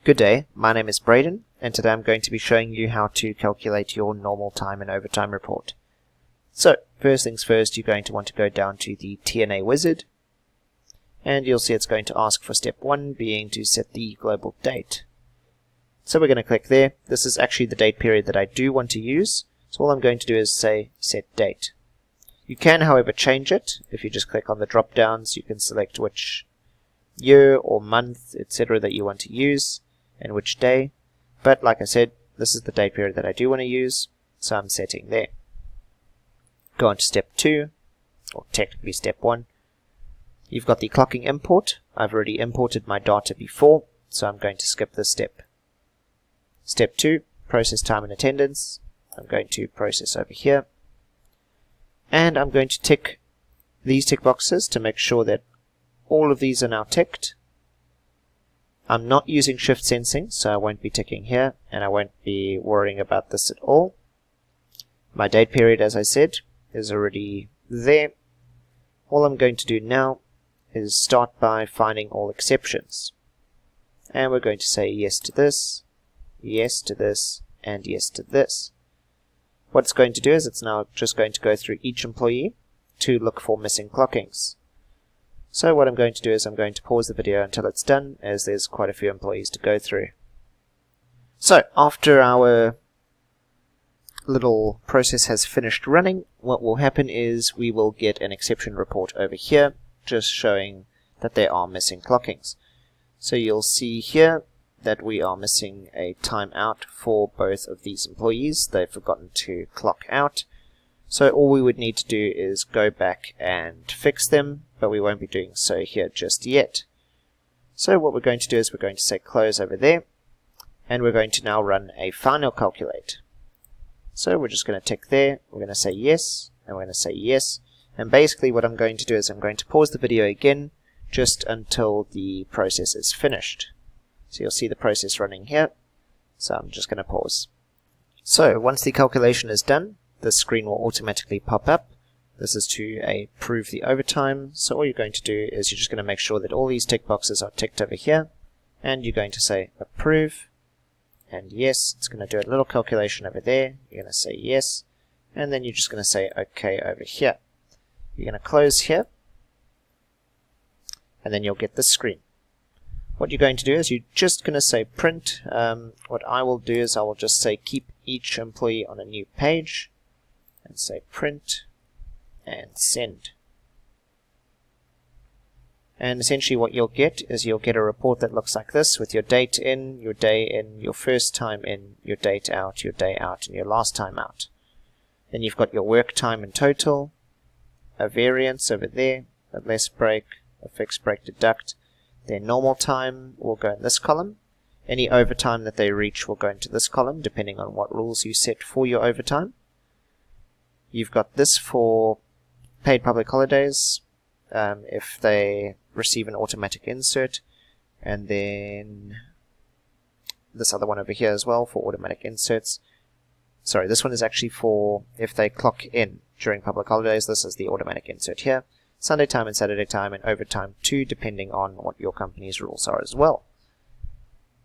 Good day, my name is Braden, and today I'm going to be showing you how to calculate your normal time and overtime report. So, first things first, you're going to want to go down to the TNA wizard, and you'll see it's going to ask for step 1 being to set the global date. So we're going to click there. This is actually the date period that I do want to use, so all I'm going to do is say set date. You can, however, change it. If you just click on the drop downs, you can select which year or month, etc. that you want to use, and which day. But like I said, this is the date period that I do want to use, so I'm setting there. Go on to step 2, or technically step 1. You've got the clocking import. I've already imported my data before, so I'm going to skip this step. Step 2, process time and attendance. I'm going to process over here. And I'm going to tick these tick boxes to make sure that all of these are now ticked. I'm not using shift sensing, so I won't be ticking here, and I won't be worrying about this at all. My date period, as I said, is already there. All I'm going to do now is start by finding all exceptions. And we're going to say yes to this, and yes to this. What it's going to do is it's now just going to go through each employee to look for missing clockings. So what I'm going to do is I'm going to pause the video until it's done, as there's quite a few employees to go through. So after our little process has finished running, what will happen is we will get an exception report over here, just showing that there are missing clockings. So you'll see here that we are missing a timeout for both of these employees. They've forgotten to clock out. So all we would need to do is go back and fix them, but we won't be doing so here just yet. So what we're going to do is we're going to say close over there, and we're going to now run a final calculate. So we're just going to tick there, we're going to say yes, and we're going to say yes, and basically what I'm going to do is I'm going to pause the video again just until the process is finished. So you'll see the process running here, so I'm just going to pause. So once the calculation is done, the screen will automatically pop up. This is to approve the overtime, so all you're going to do is you're just going to make sure that all these tick boxes are ticked over here, and you're going to say approve, and yes, it's going to do a little calculation over there. You're going to say yes, and then you're just going to say OK over here. You're going to close here, and then you'll get this screen. What you're going to do is you're just going to say print. What I will do is I will just say keep each employee on a new page, and say print and send. And essentially what you'll get is you'll get a report that looks like this, with your date in, your day in, your first time in, your date out, your day out, and your last time out. Then you've got your work time in total, a variance over there, a less break, a fixed break deduct. Their normal time will go in this column. Any overtime that they reach will go into this column, depending on what rules you set for your overtime. You've got this for paid public holidays, if they receive an automatic insert, and then this other one over here as well for automatic inserts. Sorry, this one is actually for if they clock in during public holidays. This is the automatic insert here. Sunday time and Saturday time and overtime too, depending on what your company's rules are as well.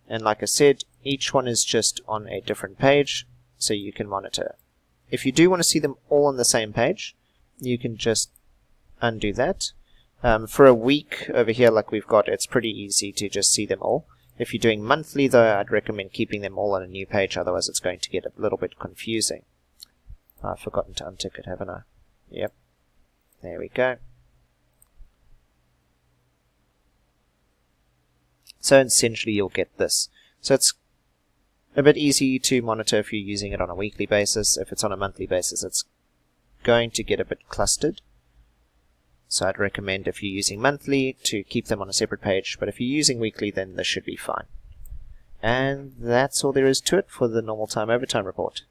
And like I said, each one is just on a different page, so you can monitor. If you do want to see them all on the same page, you can just undo that. For a week over here like we've got, it's pretty easy to just see them all. If you're doing monthly though, I'd recommend keeping them all on a new page, otherwise it's going to get a little bit confusing. I've forgotten to untick it, haven't I? Yep. There we go. So essentially you'll get this. So it's a bit easy to monitor if you're using it on a weekly basis. If it's on a monthly basis, it's going to get a bit clustered. So I'd recommend if you're using monthly to keep them on a separate page, but if you're using weekly, then this should be fine. And that's all there is to it for the normal time overtime report.